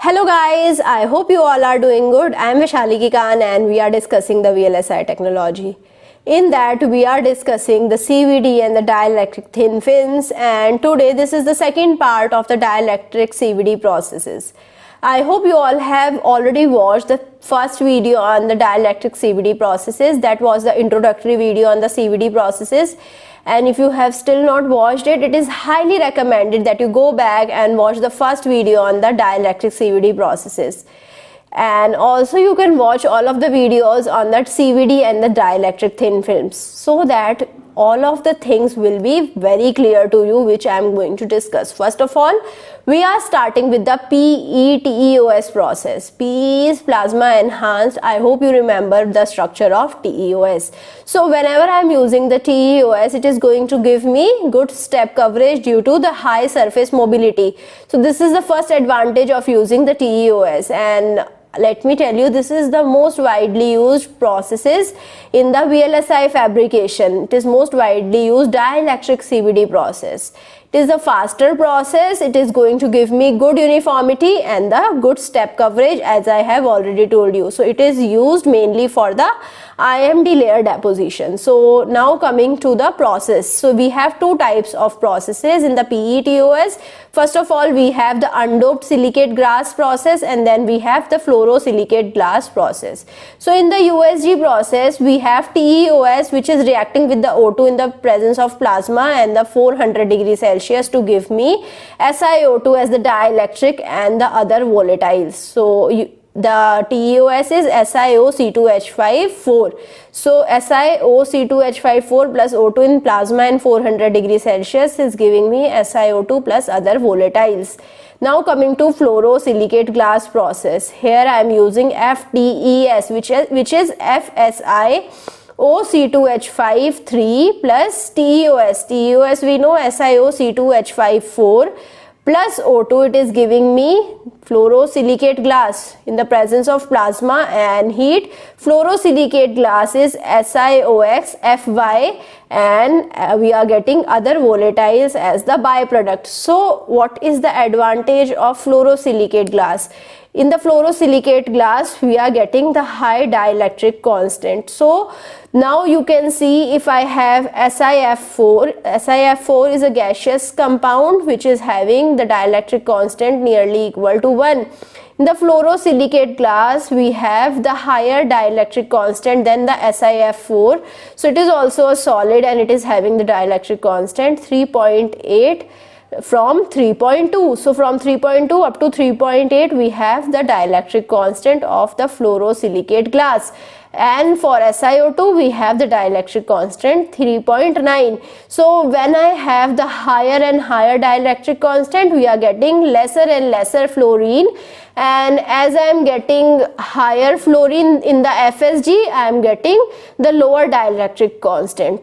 Hello guys, I hope you all are doing good. I am Vaishali Khan and we are discussing the VLSI technology. In that we are discussing the CVD and the dielectric thin films, and today this is the second part of the dielectric CVD processes. I hope you all have already watched the first video on the dielectric CVD processes. That was the introductory video on the CVD processes. And if you have still not watched it, it is highly recommended that you go back and watch the first video on the dielectric CVD processes. And also you can watch all of the videos on that CVD and the dielectric thin films, so that all of the things will be very clear to you, which I am going to discuss. First of all, we are starting with the PE-TEOS process. PE is plasma enhanced. I hope you remember the structure of TEOS. So whenever I am using the TEOS, it is going to give me good step coverage due to the high surface mobility. So this is the first advantage of using the TEOS, and let me tell you, this is the most widely used processes in the VLSI fabrication. It is most widely used dielectric CVD process. It is a faster process. It is going to give me good uniformity and the good step coverage, as I have already told you. So it is used mainly for the IMD layer deposition. So now coming to the process. So we have two types of processes in the PE-TEOS. First of all, we have the undoped silicate glass process, and then we have the fluorosilicate glass process. So in the USG process, we have TEOS, which is reacting with the O2 in the presence of plasma and the 400 degrees Celsius to give me SiO2 as the dielectric and the other volatiles. So the TEOS is SiOC2H5 So SiOC2H5 plus O2 in plasma and 400 degrees Celsius is giving me SiO2 plus other volatiles. Now coming to fluorosilicate glass process. Here I am using FTES, which is FSI OC2H5 3 plus TEOS. TEOS we know SiOC2H5 plus O2. It is giving me fluorosilicate glass in the presence of plasma and heat. Fluorosilicate glass is SiOX and we are getting other volatiles as the byproduct. So what is the advantage of fluorosilicate glass? In the fluorosilicate glass, we are getting the high dielectric constant. So now you can see, if I have SiF4 is a gaseous compound which is having the dielectric constant nearly equal to 1. In the fluorosilicate glass, we have the higher dielectric constant than the SiF4. So it is also a solid and it is having the dielectric constant 3.8 from 3.2. So from 3.2 up to 3.8 we have the dielectric constant of the fluorosilicate glass, and for SiO2 we have the dielectric constant 3.9. So when I have the higher and higher dielectric constant, we are getting lesser and lesser fluorine, and as I am getting higher fluorine in the FSG, I am getting the lower dielectric constant.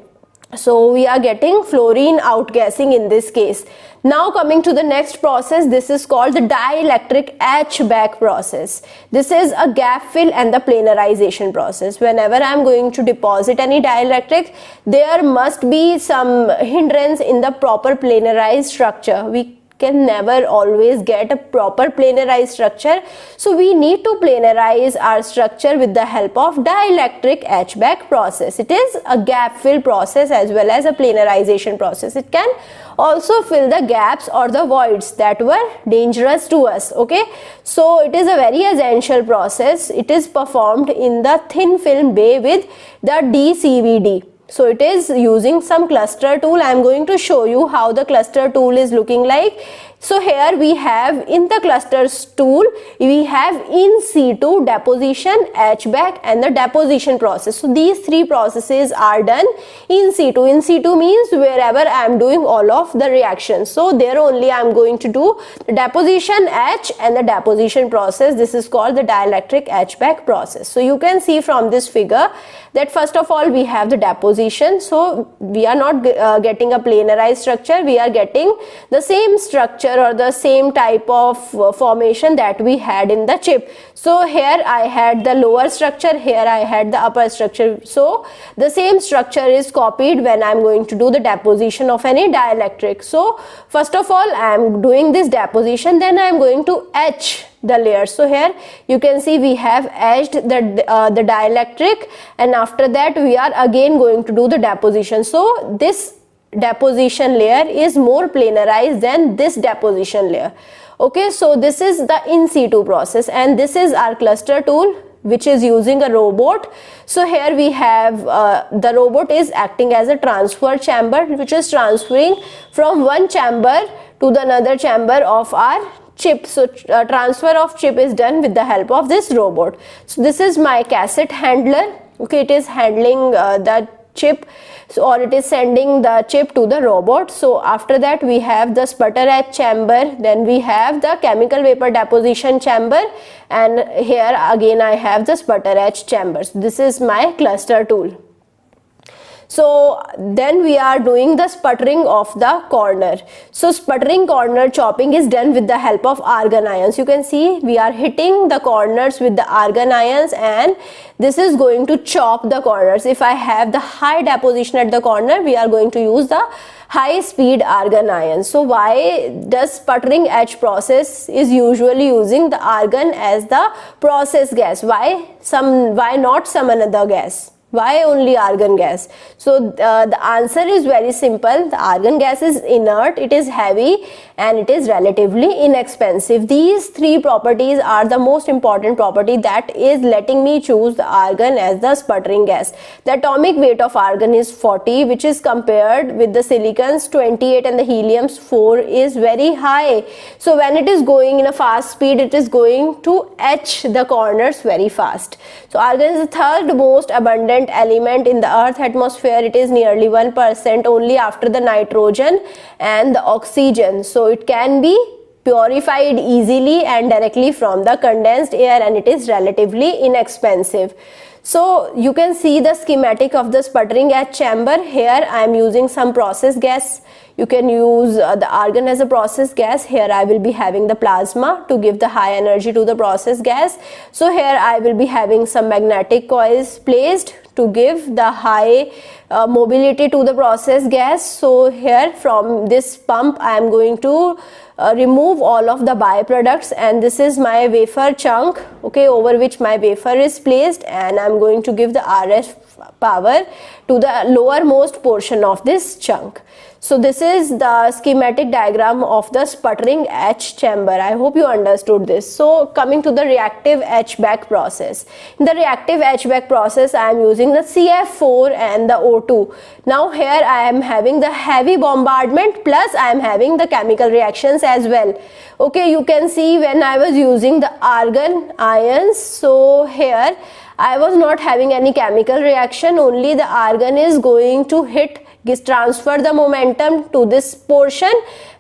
So we are getting fluorine outgassing in this case. Now coming to the next process, this is called the dielectric etch-back process. This is a gap fill and the planarization process. Whenever I am going to deposit any dielectric, there must be some hindrance in the proper planarized structure. We can never always get a proper planarized structure, so we need to planarize our structure with the help of dielectric etch-back process. It is a gap fill process as well as a planarization process. It can also fill the gaps or the voids that were dangerous to us. Okay, so it is a very essential process. It is performed in the thin film bay with the DCVD. So it is using some cluster tool. I am going to show you how the cluster tool is looking like. So here we have, in the clusters tool, we have in situ deposition, etch-back and the deposition process. So these three processes are done in situ. In situ means wherever I am doing all of the reactions. So there only I am going to do the deposition, etch and the deposition process. This is called the dielectric etch-back process. So you can see from this figure that first of all we have the deposition. So we are not getting a planarized structure. We are getting the same structure structure or the same type of formation that we had in the chip. So here I had the lower structure, here I had the upper structure. So the same structure is copied when I am going to do the deposition of any dielectric. So first of all I am doing this deposition, then I am going to etch the layer. So here you can see we have etched the dielectric, and after that we are again going to do the deposition. So this deposition layer is more planarized than this deposition layer. Okay, so this is the in situ process, and this is our cluster tool which is using a robot. So here we have the robot is acting as a transfer chamber which is transferring from one chamber to the another chamber of our chip. So transfer of chip is done with the help of this robot. So this is my cassette handler. Okay, it is handling the chip, so, or it is sending the chip to the robot. So after that we have the sputter etch chamber, then we have the chemical vapor deposition chamber, and here again I have the sputter etch chambers. This is my cluster tool. So then we are doing the sputtering of the corner. So sputtering corner chopping is done with the help of argon ions. You can see we are hitting the corners with the argon ions, and this is going to chop the corners. If I have the high deposition at the corner, we are going to use the high speed argon ions. So why does sputtering etch process is usually using the argon as the process gas? Why not some another gas? Why only argon gas? So the answer is very simple. The argon gas is inert, it is heavy, and it is relatively inexpensive. These three properties are the most important property that is letting me choose the argon as the sputtering gas. The atomic weight of argon is 40, which is compared with the silicon's 28 and the helium's 4 is very high. So when it is going in a fast speed, it is going to etch the corners very fast. So argon is the third most abundant element in the earth atmosphere. It is nearly 1% only after the nitrogen and the oxygen. So it can be purified easily and directly from the condensed air, and it is relatively inexpensive. So you can see the schematic of the sputtering etch chamber. Here I am using some process gas. You can use the argon as a process gas. Here I will be having the plasma to give the high energy to the process gas. So here I will be having some magnetic coils placed to give the high mobility to the process gas. So here from this pump I am going to remove all of the byproducts, and this is my wafer chunk, okay, over which my wafer is placed, and I am going to give the RF power to the lowermost portion of this chunk. So this is the schematic diagram of the sputtering etch chamber. I hope you understood this. So coming to the reactive etch-back process. In the reactive etch-back process, I am using the CF4 and the O2. Now here I am having the heavy bombardment plus I am having the chemical reactions as well. Okay, you can see when I was using the argon ions, so here I was not having any chemical reaction, only the argon is going to transfer the momentum to this portion,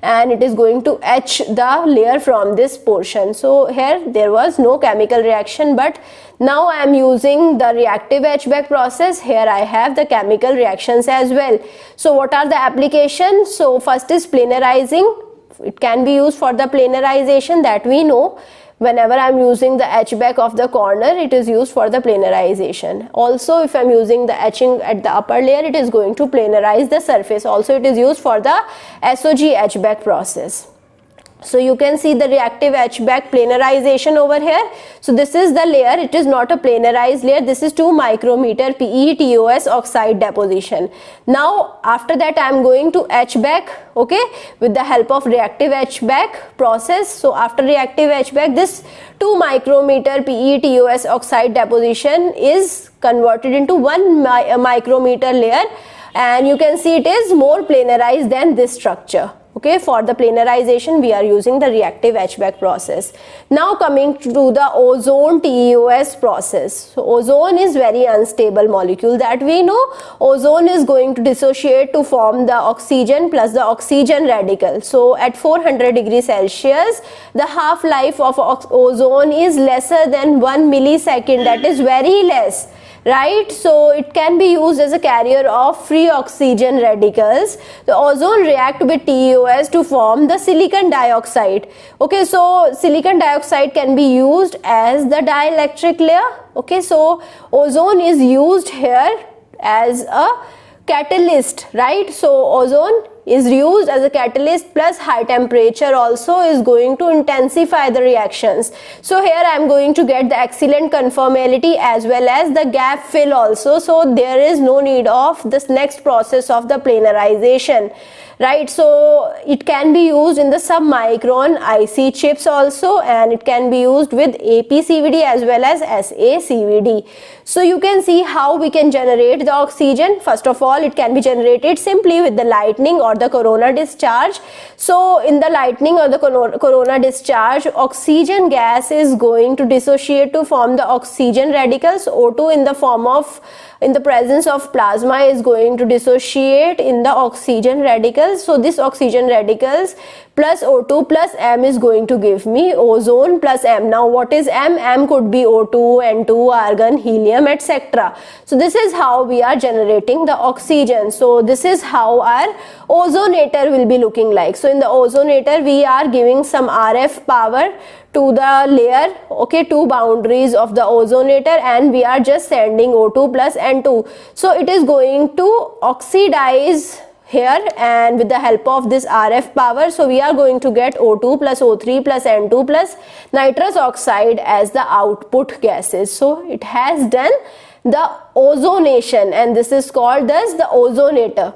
and it is going to etch the layer from this portion. So here there was no chemical reaction, but now I am using the reactive etch-back process. Here I have the chemical reactions as well. So what are the applications? So first is planarizing. It can be used for the planarization, that we know. Whenever I am using the etch-back of the corner, it is used for the planarization. Also, if I am using the etching at the upper layer, it is going to planarize the surface. Also, it is used for the SOG etch-back process. So you can see the reactive etch-back planarization over here. So this is the layer. It is not a planarized layer. This is 2 micrometer PE-TOS oxide deposition. Now after that I am going to etch back, okay, with the help of reactive etch-back process. So after reactive etch-back, this 2 micrometer PE-TOS oxide deposition is converted into 1 micrometer layer, and you can see it is more planarized than this structure. Okay, for the planarization we are using the reactive etch-back process. Now coming to the ozone TEOS process. So ozone is very unstable molecule, that we know. Ozone is going to dissociate to form the oxygen plus the oxygen radical. So at 400 degrees Celsius, the half-life of ozone is lesser than 1 millisecond. That is very less. right? So it can be used as a carrier of free oxygen radicals. The ozone react with TeOS to form the silicon dioxide. Okay, so silicon dioxide can be used as the dielectric layer. Okay, so ozone is used here as a catalyst, right? So ozone is used as a catalyst, plus high temperature also is going to intensify the reactions. So here I am going to get the excellent conformality as well as the gap fill also, so there is no need of this next process of the planarization, right? So it can be used in the submicron IC chips also, and it can be used with APCVD as well as SACVD. So you can see how we can generate the oxygen. First of all, it can be generated simply with the lightning or the corona discharge. So in the lightning or the corona discharge, oxygen gas is going to dissociate to form the oxygen radicals. O2 in the presence of plasma is going to dissociate in the oxygen radicals. So this oxygen radicals plus O2 plus M is going to give me ozone plus M. Now what is M? M could be O2, N2, argon, helium, etc. So this is how we are generating the oxygen. So this is how our ozonator will be looking like. So in the ozonator we are giving some RF power to the layer, okay, two boundaries of the ozonator, and we are just sending O2 plus N2. So it is going to oxidize here, and with the help of this RF power, so we are going to get O2 plus O3 plus N2 plus nitrous oxide as the output gases. So it has done the ozonation, and this is called as the ozonator.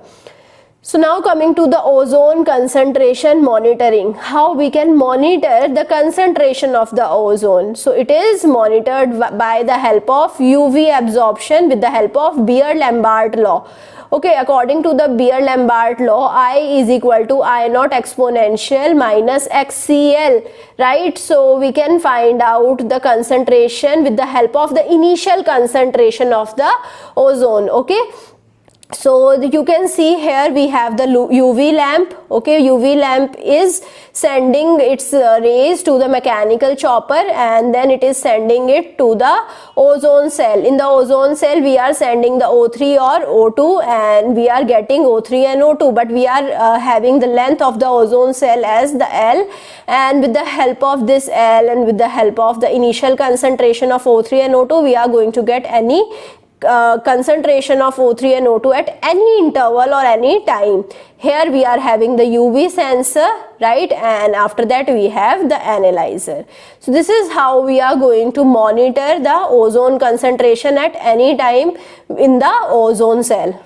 So now coming to the ozone concentration monitoring, how we can monitor the concentration of the ozone. So it is monitored by the help of UV absorption with the help of Beer-Lambert law. Okay, according to the Beer-Lambert law, I is equal to I naught exponential minus XCL, right? So we can find out the concentration with the help of the initial concentration of the ozone. Okay, so you can see here we have the UV lamp. Okay, UV lamp is sending its rays to the mechanical chopper, and then it is sending it to the ozone cell. In the ozone cell we are sending the O3 or O2, and we are getting O3 and O2, but we are having the length of the ozone cell as the L, and with the help of this L and with the help of the initial concentration of O3 and O2, we are going to get any concentration of O3 and O2 at any interval or any time. Here we are having the UV sensor, right, and after that we have the analyzer. So this is how we are going to monitor the ozone concentration at any time in the ozone cell.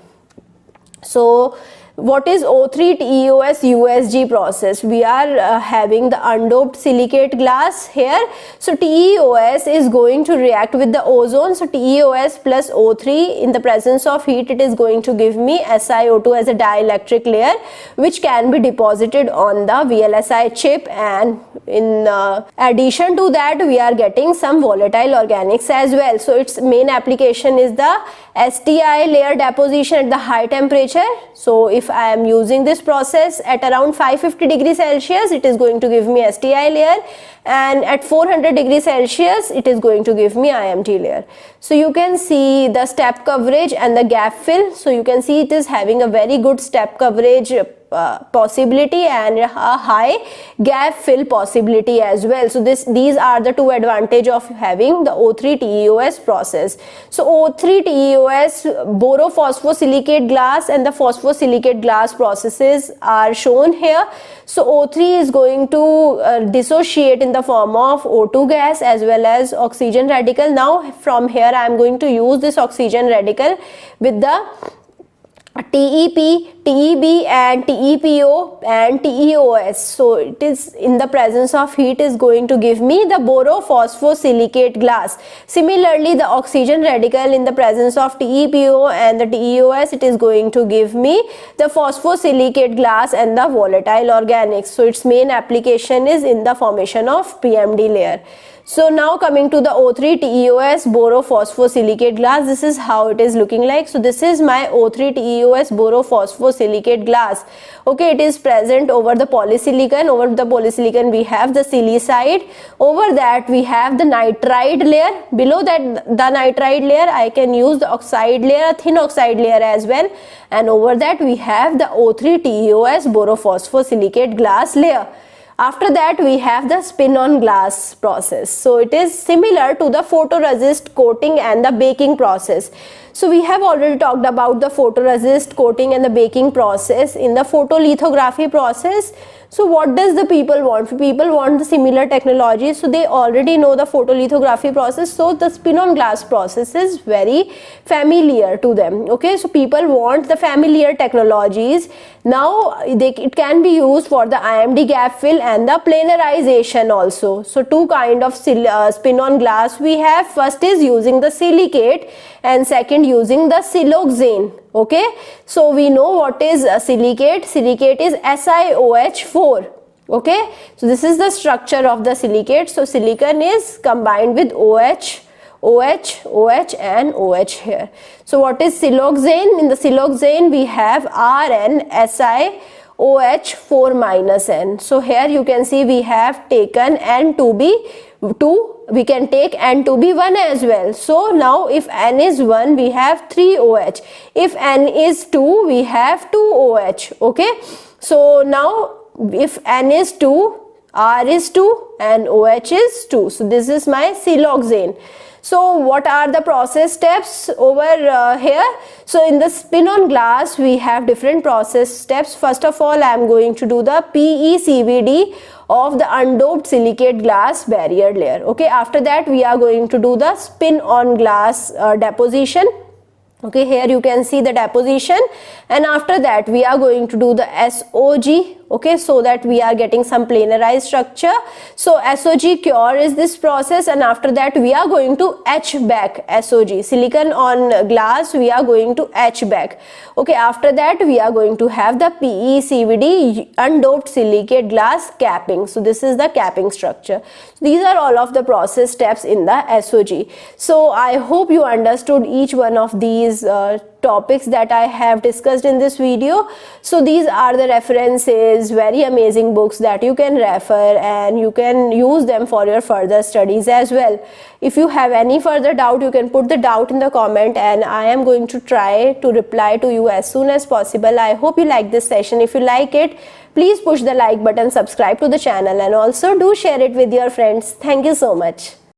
So what is O3 TeOS USG process? We are having the undoped silicate glass here. So TeOS is going to react with the ozone. So TeOS plus O3 in the presence of heat, it is going to give me SiO2 as a dielectric layer, which can be deposited on the VLSI chip, and in addition to that we are getting some volatile organics as well. So its main application is the STI layer deposition at the high temperature. So if I am using this process at around 550 degrees Celsius, it is going to give me STI layer, and at 400 degrees Celsius it is going to give me IMT layer. So you can see the step coverage and the gap fill. So you can see it is having a very good step coverage possibility and a high gap fill possibility as well. So these are the two advantages of having the O3 TeOS process. So O3 TeOS borophosphosilicate glass and the phosphosilicate glass processes are shown here. So O3 is going to dissociate in the form of O2 gas as well as oxygen radical. Now from here I am going to use this oxygen radical with the TEP, TEB and TEPO and TeOS. So it is in the presence of heat is going to give me the borophosphosilicate glass. Similarly, the oxygen radical in the presence of TEPO and the TeOS, it is going to give me the phosphosilicate glass and the volatile organics. So its main application is in the formation of PMD layer. So now coming to the O3 TeOS borophosphosilicate glass, this is how it is looking like. So this is my O3 TeOS borophosphosilicate glass. Okay, it is present over the polysilicon. Over the polysilicon we have the silicide. Over that we have the nitride layer. Below that, the nitride layer, I can use the oxide layer, a thin oxide layer as well. And over that we have the O3 TeOS borophosphosilicate glass layer. After that we have the spin-on glass process. So it is similar to the photoresist coating and the baking process. So we have already talked about the photoresist coating and the baking process in the photolithography process. So what does the people want? People want the similar technology, so they already know the photolithography process, so the spin-on glass process is very familiar to them. Okay, so people want the familiar technologies. Now it can be used for the IMD gap fill and the planarization also. So two kind of spin-on glass we have. First is using the silicate and second using the siloxane. Okay, so we know what is silicate. Silicate is SiOH4. Okay, so this is the structure of the silicate. So silicon is combined with OH, OH and OH here. So what is siloxane? In the siloxane we have Rn SiOH4 minus N. So here you can see we have taken N to be 2. We can take N to be 1 as well. So now if N is 1 we have 3 OH. If N is 2 we have 2 OH. Okay, so now if N is 2, R is 2 and OH is 2. So this is my siloxane. So what are the process steps over here? So in the spin-on glass we have different process steps. First of all I am going to do the PECVD of the undoped silicate glass barrier layer. Okay, after that we are going to do the spin-on glass deposition. Okay, here you can see the deposition, and after that we are going to do the SOG. Okay, so that we are getting some planarized structure. So SOG cure is this process, and after that we are going to etch back SOG. Silicon on glass we are going to etch back. Okay, after that we are going to have the PECVD undoped silicate glass capping. So this is the capping structure. These are all of the process steps in the SOG. So I hope you understood each one of these topics that I have discussed in this video. So these are the references, very amazing books that you can refer and you can use them for your further studies as well. If you have any further doubt, you can put the doubt in the comment and I am going to try to reply to you as soon as possible. I hope you like this session. If you like it, please push the like button, subscribe to the channel and also do share it with your friends. Thank you so much.